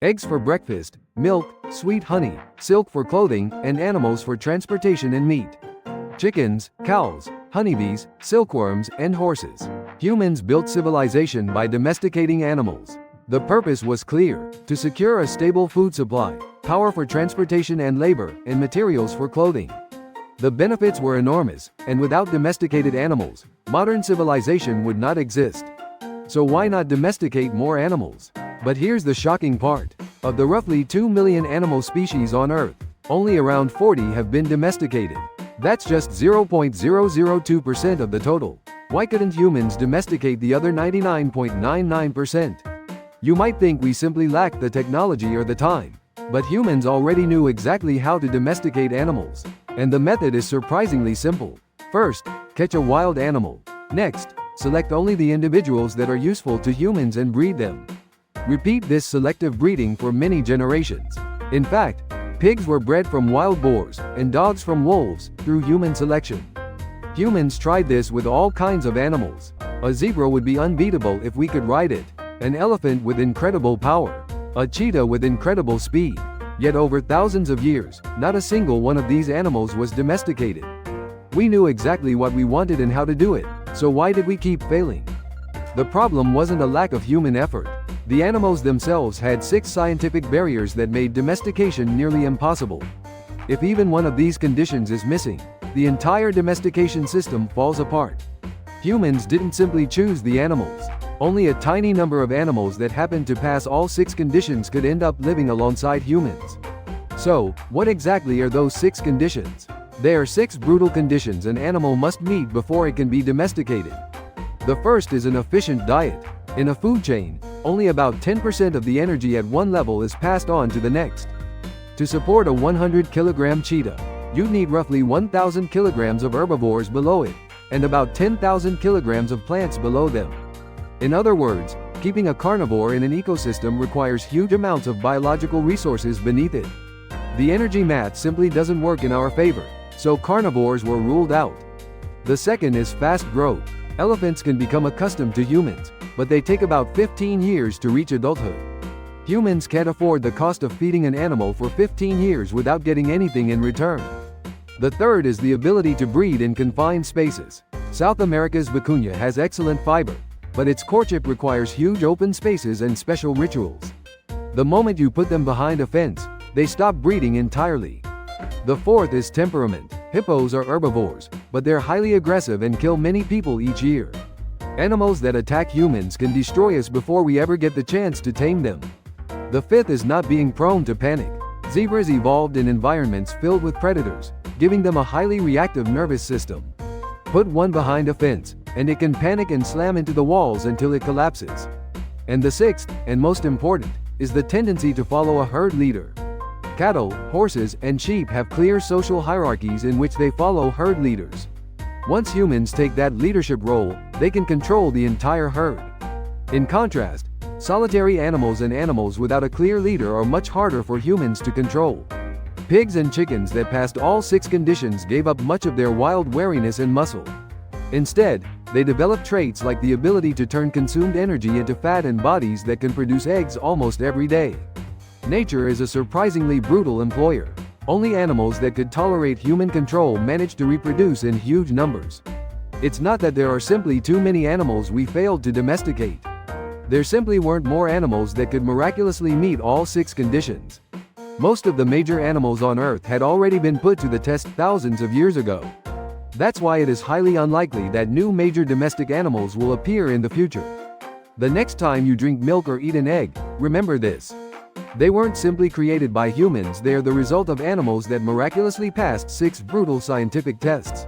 eggs for breakfast, milk, sweet honey, silk for clothing, and animals for transportation and meat. Chickens, cows, honeybees, silkworms, and horses. Humans built civilization by domesticating animals. The purpose was clear: to secure a stable food supply, power for transportation and labor, and materials for clothing. The benefits were enormous, and without domesticated animals, modern civilization would not exist. So why not domesticate more animals? But here's the shocking part. Of the roughly 2 million animal species on Earth, only around 40 have been domesticated. That's just 0.002% of the total. Why couldn't humans domesticate the other 99.99%? You might think we simply lacked the technology or the time. But humans already knew exactly how to domesticate animals. And the method is surprisingly simple. First, catch a wild animal. Next, select only the individuals that are useful to humans and breed them. Repeat this selective breeding for many generations. In fact, pigs were bred from wild boars, and dogs from wolves, through human selection. Humans tried this with all kinds of animals. A zebra would be unbeatable if we could ride it. An elephant with incredible power. A cheetah with incredible speed. Yet over thousands of years, not a single one of these animals was domesticated. We knew exactly what we wanted and how to do it, so why did we keep failing? The problem wasn't a lack of human effort. The animals themselves had 6 scientific barriers that made domestication nearly impossible. If even one of these conditions is missing, the entire domestication system falls apart. Humans didn't simply choose the animals. Only a tiny number of animals that happened to pass all 6 conditions could end up living alongside humans. So, what exactly are those 6 conditions? There are 6 brutal conditions an animal must meet before it can be domesticated. The first is an efficient diet. In a food chain, only about 10% of the energy at one level is passed on to the next. To support a 100-kilogram cheetah, you'd need roughly 1,000 kilograms of herbivores below it, and about 10,000 kilograms of plants below them. In other words, keeping a carnivore in an ecosystem requires huge amounts of biological resources beneath it. The energy math simply doesn't work in our favor, so carnivores were ruled out. The second is fast growth. Elephants can become accustomed to humans, but they take about 15 years to reach adulthood. Humans can't afford the cost of feeding an animal for 15 years without getting anything in return. The third is the ability to breed in confined spaces. South America's vicuña has excellent fiber, but its courtship requires huge open spaces and special rituals. The moment you put them behind a fence, they stop breeding entirely. The fourth is temperament. Hippos are herbivores, but they're highly aggressive and kill many people each year. Animals that attack humans can destroy us before we ever get the chance to tame them. The fifth is not being prone to panic. Zebras evolved in environments filled with predators, giving them a highly reactive nervous system. Put one behind a fence, and it can panic and slam into the walls until it collapses. And the sixth, and most important, is the tendency to follow a herd leader. Cattle, horses, and sheep have clear social hierarchies in which they follow herd leaders. Once humans take that leadership role, they can control the entire herd. In contrast, solitary animals and animals without a clear leader are much harder for humans to control. Pigs and chickens that passed all 6 conditions gave up much of their wild wariness and muscle. Instead, they developed traits like the ability to turn consumed energy into fat and bodies that can produce eggs almost every day. Nature is a surprisingly brutal employer. Only animals that could tolerate human control manage to reproduce in huge numbers. It's not that there are simply too many animals we failed to domesticate. There simply weren't more animals that could miraculously meet all 6 conditions. Most of the major animals on Earth had already been put to the test thousands of years ago. That's why it is highly unlikely that new major domestic animals will appear in the future. The next time you drink milk or eat an egg, remember this. They weren't simply created by humans, they are the result of animals that miraculously passed 6 brutal scientific tests.